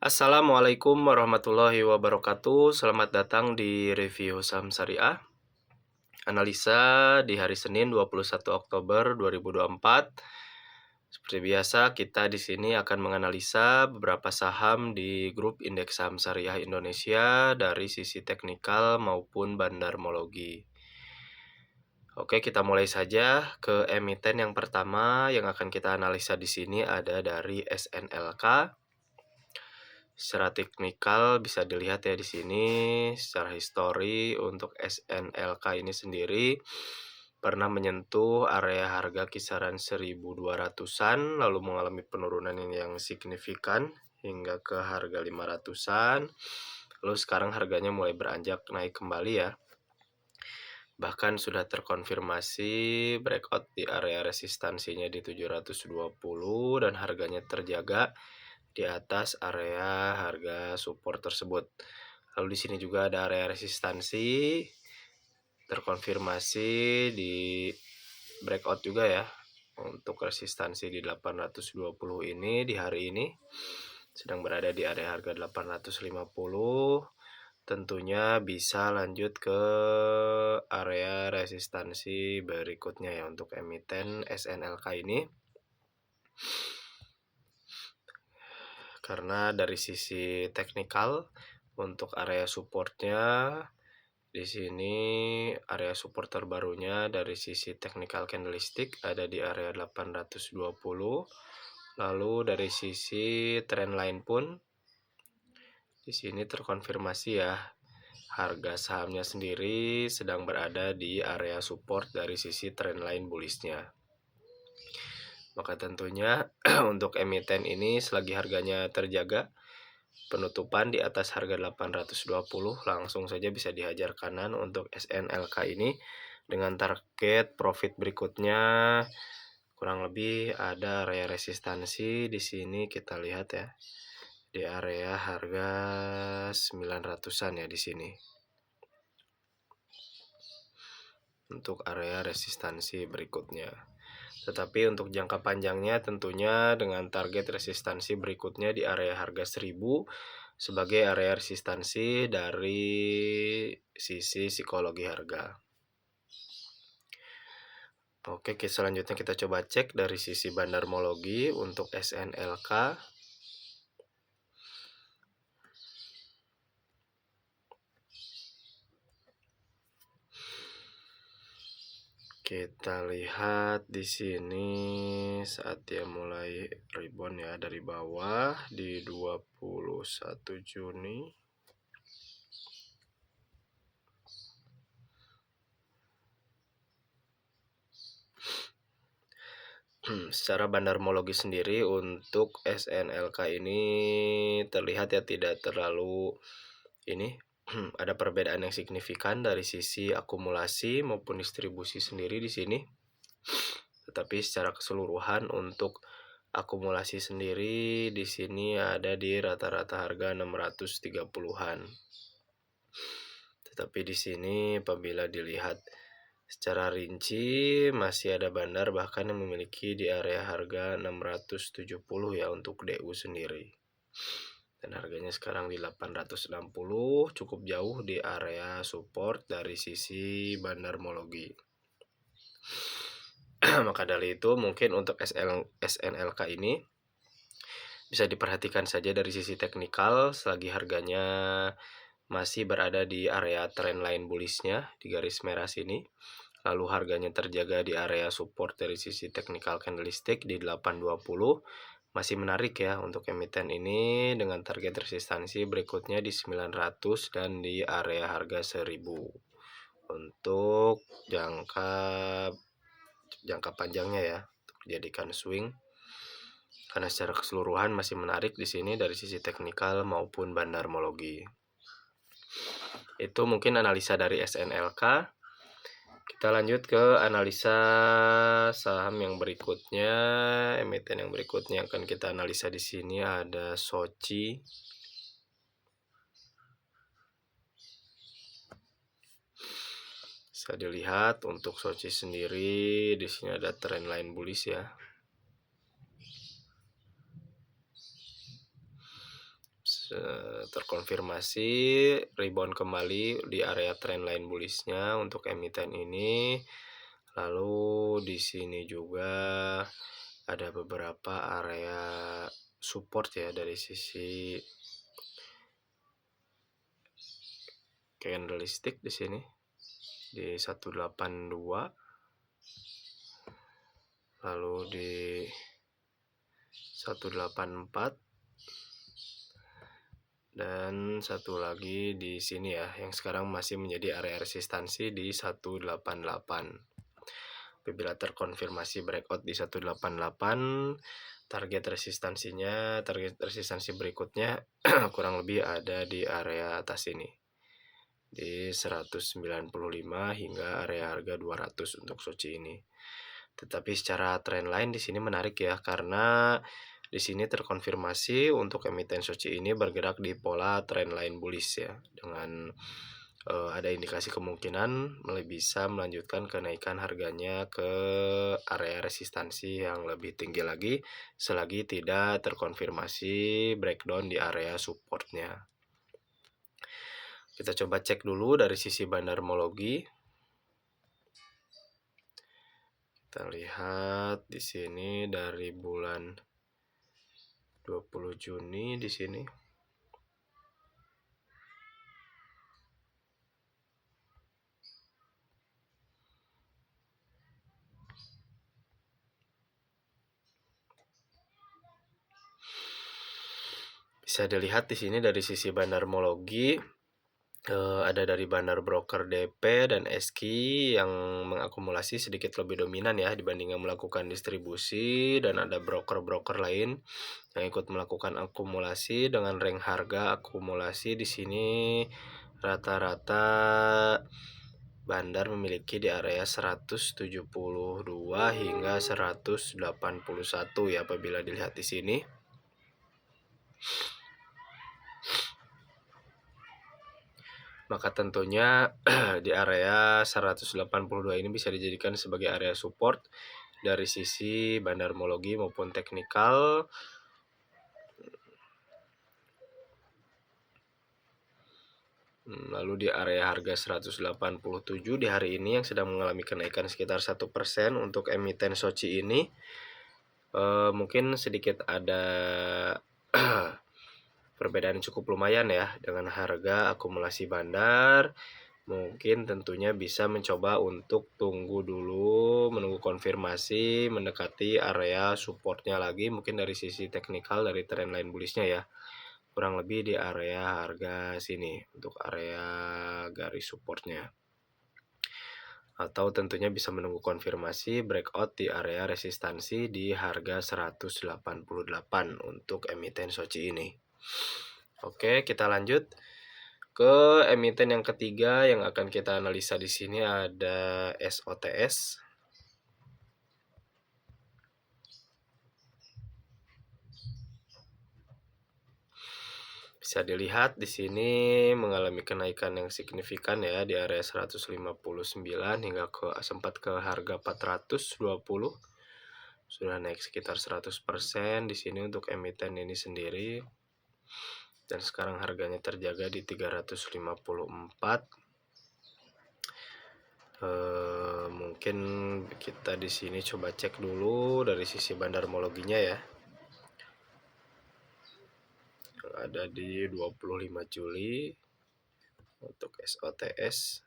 Assalamualaikum warahmatullahi wabarakatuh. Selamat datang di review saham syariah. Analisa di hari Senin 21 Oktober 2024. Seperti biasa, kita di sini akan menganalisa beberapa saham di grup indeks saham syariah Indonesia dari sisi teknikal maupun bandarmologi. Oke, kita mulai saja ke emiten yang pertama yang akan kita analisa di sini ada dari SNLK. Secara teknikal bisa dilihat ya di sini secara histori untuk SNLK ini sendiri pernah menyentuh area harga kisaran 1.200-an lalu mengalami penurunan yang signifikan hingga ke harga 500-an. Lalu sekarang harganya mulai beranjak naik kembali ya. Bahkan sudah terkonfirmasi breakout di area resistansinya di 720 dan harganya terjaga di atas area harga support tersebut. Lalu di sini juga ada area resistansi terkonfirmasi di breakout juga ya. Untuk resistansi di 820 ini di hari ini sedang berada di area harga 850. Tentunya bisa lanjut ke area resistansi berikutnya ya untuk emiten SNLK ini. Karena dari sisi teknikal untuk area supportnya di sini area support terbarunya dari sisi technical candlestick ada di area 820. Lalu dari sisi trendline pun di sini terkonfirmasi ya. Harga sahamnya sendiri sedang berada di area support dari sisi trendline bullishnya. Maka tentunya untuk emiten ini selagi harganya terjaga penutupan di atas harga 820 langsung saja bisa dihajar kanan untuk SNLK ini dengan target profit berikutnya kurang lebih ada area resistansi di sini kita lihat ya di area harga 900-an ya di sini. Untuk area resistansi berikutnya. Tetapi untuk jangka panjangnya tentunya dengan target resistansi berikutnya di area harga 1000 sebagai area resistansi dari sisi psikologi harga. Oke, selanjutnya kita coba cek dari sisi bandarmologi untuk SNLK. Kita lihat di sini saat dia mulai rebound ya dari bawah di 21 Juni. Secara bandarmologi sendiri untuk SNLK ini terlihat ya tidak terlalu ini ada perbedaan yang signifikan dari sisi akumulasi maupun distribusi sendiri di sini. Tetapi secara keseluruhan untuk akumulasi sendiri di sini ada di rata-rata harga 630-an. Tetapi di sini apabila dilihat secara rinci masih ada bandar bahkan yang memiliki di area harga 670 ya untuk DU sendiri. Dan harganya sekarang di 860 cukup jauh di area support dari sisi bandarmologi. Maka dari itu mungkin untuk SNLK ini bisa diperhatikan saja dari sisi teknikal selagi harganya masih berada di area trendline bullishnya di garis merah sini. Lalu harganya terjaga di area support dari sisi technical candlestick di 820. Masih menarik ya untuk emiten ini dengan target resistansi berikutnya di 900 dan di area harga 1000 untuk jangka panjangnya ya untuk dijadikan swing karena secara keseluruhan masih menarik di sini dari sisi teknikal maupun bandarmologi. Itu mungkin analisa dari SNLK. Kita lanjut ke analisa saham yang berikutnya, emiten yang berikutnya yang akan kita analisa di sini ada Soci. Bisa dilihat untuk Soci sendiri di sini ada trendline bullish ya. terkonfirmasi rebound kembali di area trendline bullish-nya untuk emiten ini. Lalu di sini juga ada beberapa area support ya dari sisi candlestick di sini di 182, lalu di 184, dan satu lagi di sini ya yang sekarang masih menjadi area resistansi di 188. Apabila terkonfirmasi breakout di 188, target resistansi berikutnya kurang lebih ada di area atas ini di 195 hingga area harga 200 untuk Soci ini. Tetapi secara trendline di sini menarik ya, karena di sini terkonfirmasi untuk emiten Soci ini bergerak di pola trendline bullish ya, dengan ada indikasi kemungkinan bisa melanjutkan kenaikan harganya ke area resistansi yang lebih tinggi lagi selagi tidak terkonfirmasi breakdown di area supportnya. Kita coba cek dulu dari sisi bandarmologi. Kita lihat di sini dari bulan 20 Juni di sini. Bisa dilihat di sini dari sisi bandarmologi ada dari bandar broker DP dan SKI yang mengakumulasi sedikit lebih dominan ya dibandingkan melakukan distribusi, dan ada broker-broker lain yang ikut melakukan akumulasi dengan rank harga akumulasi di sini rata-rata bandar memiliki di area 172 hingga 181 ya apabila dilihat di sini. Maka tentunya di area 182 ini bisa dijadikan sebagai area support dari sisi bandarmologi maupun teknikal. Lalu di area harga 187 di hari ini yang sedang mengalami kenaikan sekitar 1% untuk emiten Soci ini, mungkin sedikit ada perbedaan cukup lumayan ya dengan harga akumulasi bandar. Mungkin tentunya bisa mencoba untuk tunggu dulu, menunggu konfirmasi, mendekati area supportnya lagi, mungkin dari sisi teknikal dari trendline bullishnya ya, kurang lebih di area harga sini untuk area garis supportnya. Atau tentunya bisa menunggu konfirmasi breakout di area resistansi di harga 188 untuk emiten Soci ini. Oke, kita lanjut ke emiten yang ketiga yang akan kita analisa di sini ada SOTS. Bisa dilihat di sini mengalami kenaikan yang signifikan ya di area 159 hingga sempat ke harga 420. Sudah naik sekitar 100% di sini untuk emiten ini sendiri. Dan sekarang harganya terjaga di 354. Mungkin kita di sini coba cek dulu dari sisi bandarmologinya ya. Yang ada di 25 Juli untuk SOTS.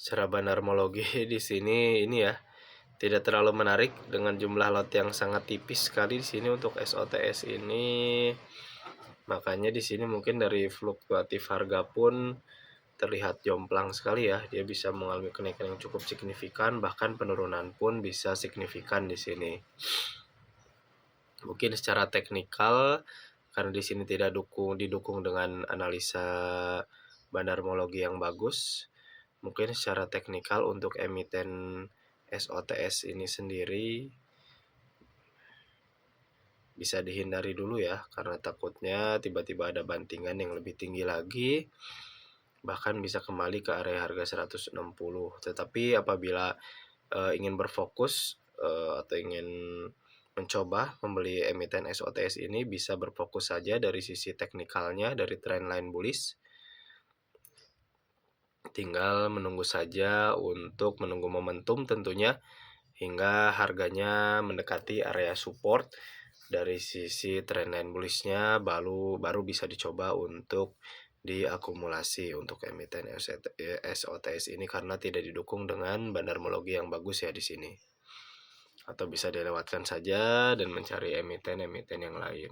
Secara bandarmologi di sini ini ya tidak terlalu menarik dengan jumlah lot yang sangat tipis sekali di sini untuk SOTS ini. Makanya di sini mungkin dari fluktuatif harga pun terlihat jomplang sekali ya. Dia bisa mengalami kenaikan yang cukup signifikan, bahkan penurunan pun bisa signifikan di sini. Mungkin secara teknikal karena di sini tidak didukung dengan analisa bandarmologi yang bagus. Mungkin secara teknikal untuk emiten SOTS ini sendiri bisa dihindari dulu ya, karena takutnya tiba-tiba ada bantingan yang lebih tinggi lagi. bahkan bisa kembali ke area harga 160. Tetapi apabila ingin berfokus atau ingin mencoba membeli emiten SOTS ini, bisa berfokus saja dari sisi teknikalnya, dari trendline bullish. Tinggal menunggu saja untuk menunggu momentum tentunya hingga harganya mendekati area support. Dari sisi trendline bullishnya baru bisa dicoba untuk diakumulasi untuk emiten SOTS ini, karena tidak didukung dengan bandarmologi yang bagus ya di sini. Atau bisa dilewatkan saja dan mencari emiten-emiten yang lain.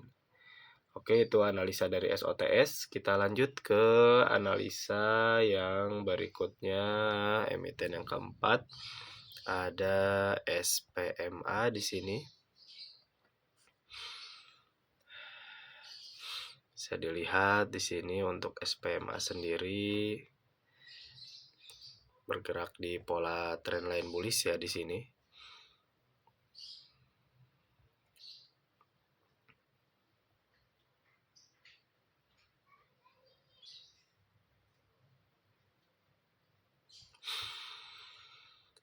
Oke, itu analisa dari SOTS. Kita lanjut ke analisa yang berikutnya, emiten yang keempat. Ada SPMA di sini. Bisa dilihat di sini untuk SPMA sendiri bergerak di pola trendline bullish ya di sini.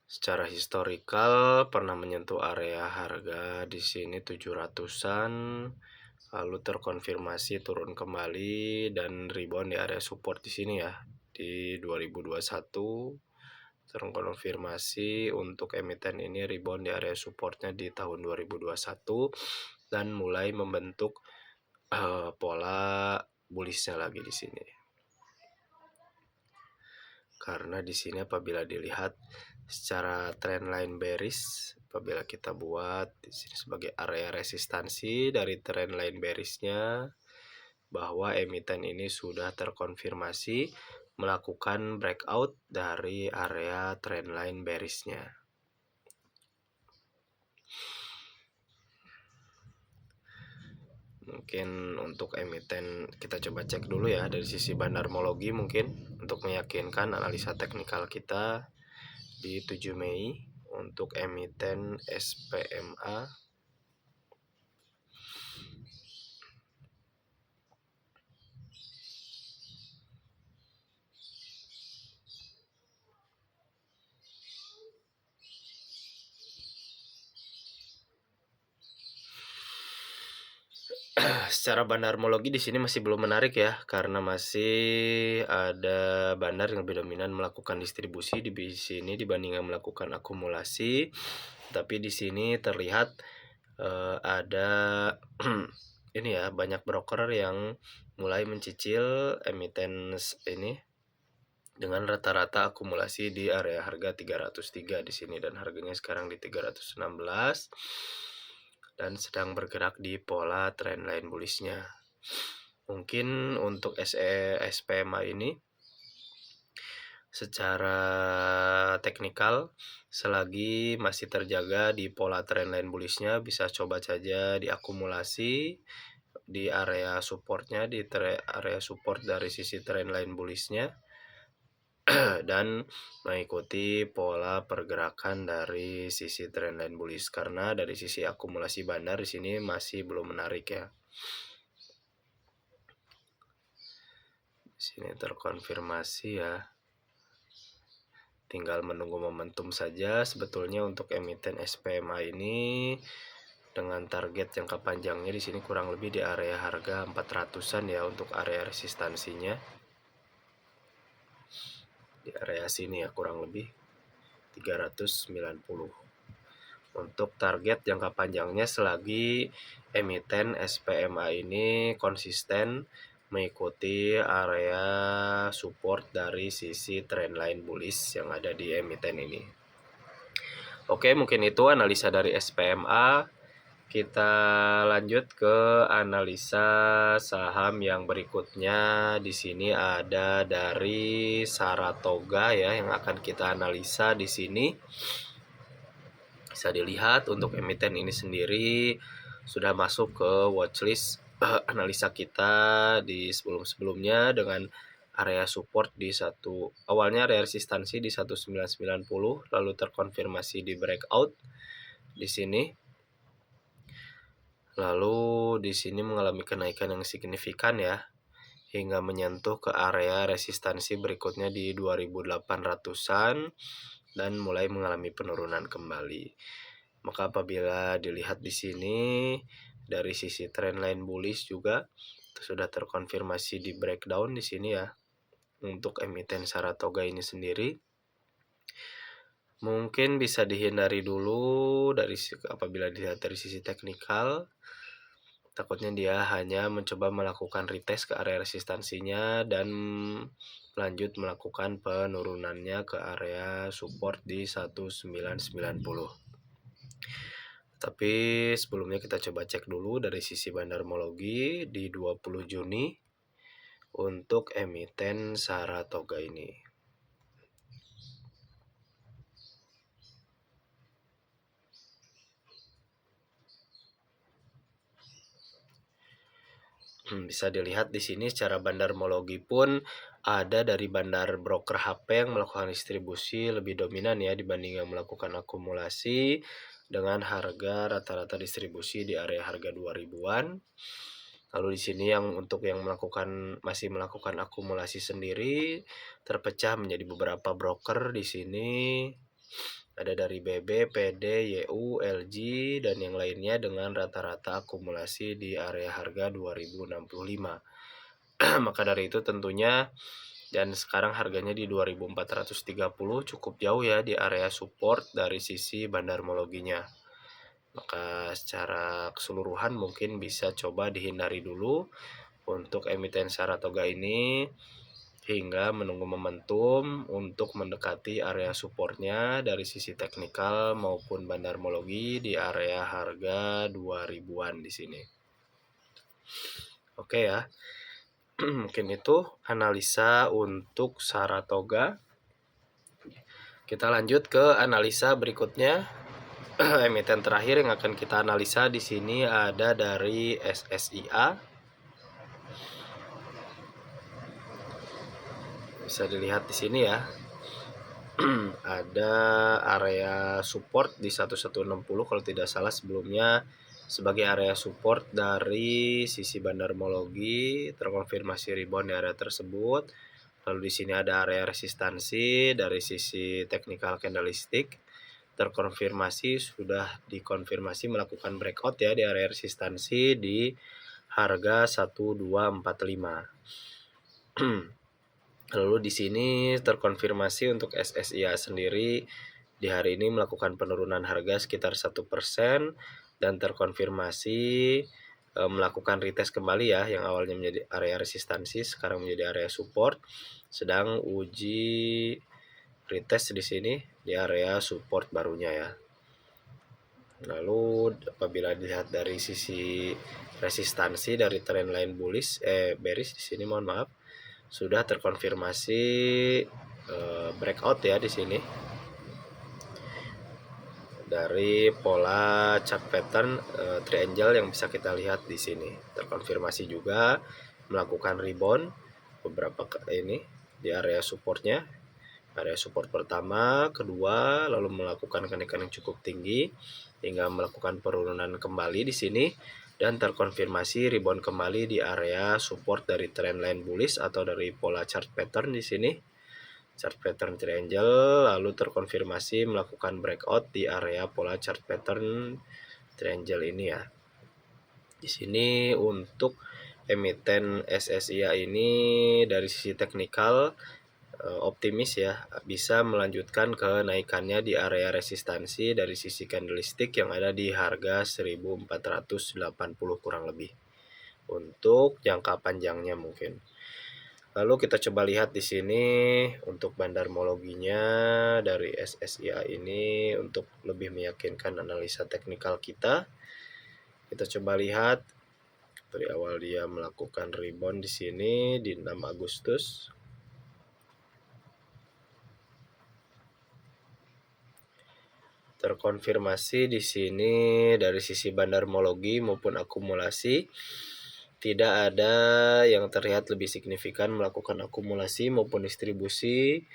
Secara historikal pernah menyentuh area harga di sini 700-an, lalu terkonfirmasi turun kembali dan rebound di area support di sini ya di 2021. Terkonfirmasi untuk emiten ini rebound di area supportnya di tahun 2021 dan mulai membentuk pola bullishnya lagi di sini. Karena di sini apabila dilihat secara trendline bearish, apabila kita buat di sini sebagai area resistansi dari trendline bearishnya, bahwa emiten ini sudah terkonfirmasi melakukan breakout dari area trendline bearishnya. Mungkin untuk emiten kita coba cek dulu ya dari sisi bandarmologi, mungkin untuk meyakinkan analisa teknikal kita di 7 Mei untuk emiten SPMA. Secara bandarmologi di sini masih belum menarik ya, karena masih ada bandar yang lebih dominan melakukan distribusi di sini dibandingkan melakukan akumulasi. Tapi di sini terlihat ada ini ya, banyak broker yang mulai mencicil emiten ini dengan rata-rata akumulasi di area harga 303 di sini, dan harganya sekarang di 316 dan sedang bergerak di pola trendline bullishnya. Mungkin untuk SPMA ini secara teknikal selagi masih terjaga di pola trendline bullishnya, bisa coba saja diakumulasi di area supportnya, di area support dari sisi trendline bullishnya, dan mengikuti pola pergerakan dari sisi trendline bullish, karena dari sisi akumulasi bandar di sini masih belum menarik ya. Di sini terkonfirmasi ya. Tinggal menunggu momentum saja sebetulnya untuk emiten SPMA ini, dengan target jangka panjangnya di sini kurang lebih di area harga 400-an ya untuk area resistansinya. Di area sini ya kurang lebih 390. Untuk target jangka panjangnya selagi emiten SPMA ini konsisten mengikuti area support dari sisi trendline bullish yang ada di emiten ini. Oke, mungkin itu analisa dari SPMA. Kita lanjut ke analisa saham yang berikutnya. Di sini ada dari Saratoga ya yang akan kita analisa di sini. Bisa dilihat untuk emiten ini sendiri sudah masuk ke watchlist analisa kita di sebelum-sebelumnya dengan area support di awalnya area resistansi di 1990, lalu terkonfirmasi di breakout di sini. Lalu di sini mengalami kenaikan yang signifikan ya hingga menyentuh ke area resistansi berikutnya di 2800-an dan mulai mengalami penurunan kembali. Maka apabila dilihat di sini dari sisi trendline bullish juga sudah terkonfirmasi di breakdown di sini ya untuk emiten Saratoga ini sendiri. Mungkin bisa dihindari dulu apabila dilihat dari sisi teknikal. Takutnya dia hanya mencoba melakukan retest ke area resistansinya dan lanjut melakukan penurunannya ke area support di 1990. Tapi sebelumnya kita coba cek dulu dari sisi bandarmologi di 20 Juni untuk emiten Saratoga ini. Bisa dilihat di sini secara bandarmologi pun ada dari bandar broker HP yang melakukan distribusi lebih dominan ya dibanding yang melakukan akumulasi dengan harga rata-rata distribusi di area harga 2000-an. Lalu di sini yang untuk yang masih melakukan akumulasi sendiri terpecah menjadi beberapa broker di sini. Ada dari BB, PD, YU, LG, dan yang lainnya dengan rata-rata akumulasi di area harga 2065. Maka dari itu tentunya dan sekarang harganya di 2430 cukup jauh ya di area support dari sisi bandarmologinya. Maka secara keseluruhan mungkin bisa coba dihindari dulu untuk emiten Saratoga ini hingga menunggu momentum untuk mendekati area supportnya dari sisi teknikal maupun bandarmologi di area harga 2000-an di sini. Oke ya. Mungkin itu analisa untuk Saratoga. Kita lanjut ke analisa berikutnya. Emiten terakhir yang akan kita analisa di sini ada dari SSIA. Bisa dilihat di sini ya. Ada area support di 1160 kalau tidak salah sebelumnya sebagai area support dari sisi bandarmologi, terkonfirmasi rebound di area tersebut. Lalu di sini ada area resistansi dari sisi technical candlestick, terkonfirmasi sudah dikonfirmasi melakukan breakout ya di area resistansi di harga 1245. Lalu di sini terkonfirmasi untuk SSIA sendiri di hari ini melakukan penurunan harga sekitar 1% dan terkonfirmasi melakukan retest kembali ya yang awalnya menjadi area resistansi sekarang menjadi area support, sedang uji retest di sini di area support barunya ya. Lalu apabila dilihat dari sisi resistansi dari trendline bearish di sini mohon maaf sudah terkonfirmasi breakout ya di sini dari pola chart pattern triangle yang bisa kita lihat di sini. Terkonfirmasi juga melakukan rebound beberapa ini di area supportnya, area support pertama, kedua, lalu melakukan kenaikan yang cukup tinggi hingga melakukan penurunan kembali di sini dan terkonfirmasi rebound kembali di area support dari trendline bullish atau dari pola chart pattern di sini. Chart pattern triangle lalu terkonfirmasi melakukan breakout di area pola chart pattern triangle ini ya. Di sini untuk emiten SSIA ini dari sisi teknikal optimis ya bisa melanjutkan kenaikannya di area resistansi dari sisi candlestick yang ada di harga 1480 kurang lebih untuk jangka panjangnya mungkin. Lalu kita coba lihat di sini untuk bandarmologinya dari SSIA ini untuk lebih meyakinkan analisa teknikal kita. Kita coba lihat dari awal dia melakukan rebound di sini di 6 Agustus. Terkonfirmasi di sini dari sisi bandarmologi maupun akumulasi tidak ada yang terlihat lebih signifikan melakukan akumulasi maupun distribusi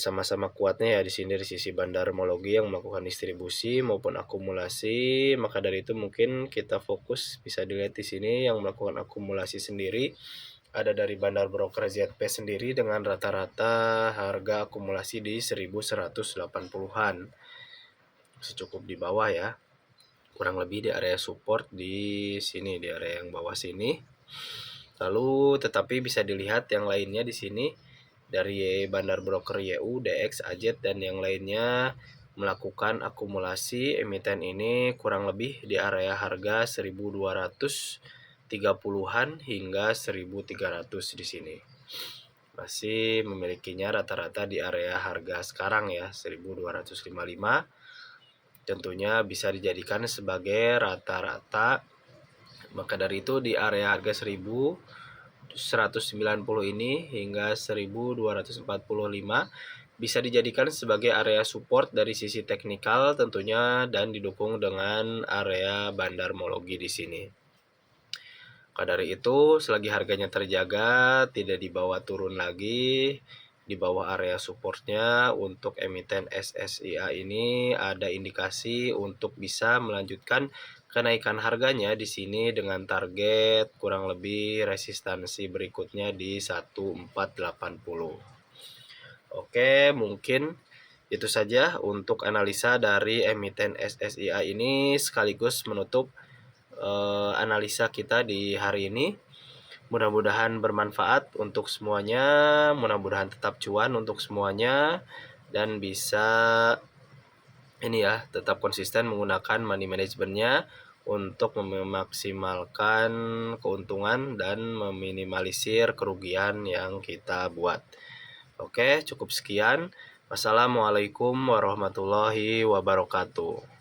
sama-sama kuatnya ya di sini di sisi bandarmologi yang melakukan distribusi maupun akumulasi. Maka dari itu mungkin kita fokus bisa dilihat di sini yang melakukan akumulasi sendiri ada dari Bandar Broker ZP sendiri dengan rata-rata harga akumulasi di 1180-an. Secukup di bawah ya. Kurang lebih di area support di sini, di area yang bawah sini. Lalu tetapi bisa dilihat yang lainnya di sini dari Bandar Broker YU, DX, AZ dan yang lainnya melakukan akumulasi emiten ini kurang lebih di area harga 1230-an hingga 1300 di sini. Masih memilikinya rata-rata di area harga sekarang ya 1255. Tentunya bisa dijadikan sebagai rata-rata. Maka dari itu di area harga 1190 ini hingga 1245 bisa dijadikan sebagai area support dari sisi teknikal tentunya dan didukung dengan area bandarmologi di sini. Maka dari itu selagi harganya terjaga tidak dibawa turun lagi di bawah area supportnya untuk emiten SSIA ini ada indikasi untuk bisa melanjutkan kenaikan harganya di sini dengan target kurang lebih resistansi berikutnya di 1480. Oke, mungkin itu saja untuk analisa dari emiten SSIA ini sekaligus menutup analisa kita di hari ini. Mudah-mudahan bermanfaat untuk semuanya, mudah-mudahan tetap cuan untuk semuanya dan bisa ini ya, tetap konsisten menggunakan money managementnya untuk memaksimalkan keuntungan dan meminimalisir kerugian yang kita buat. Oke, cukup sekian. Wassalamualaikum warahmatullahi wabarakatuh.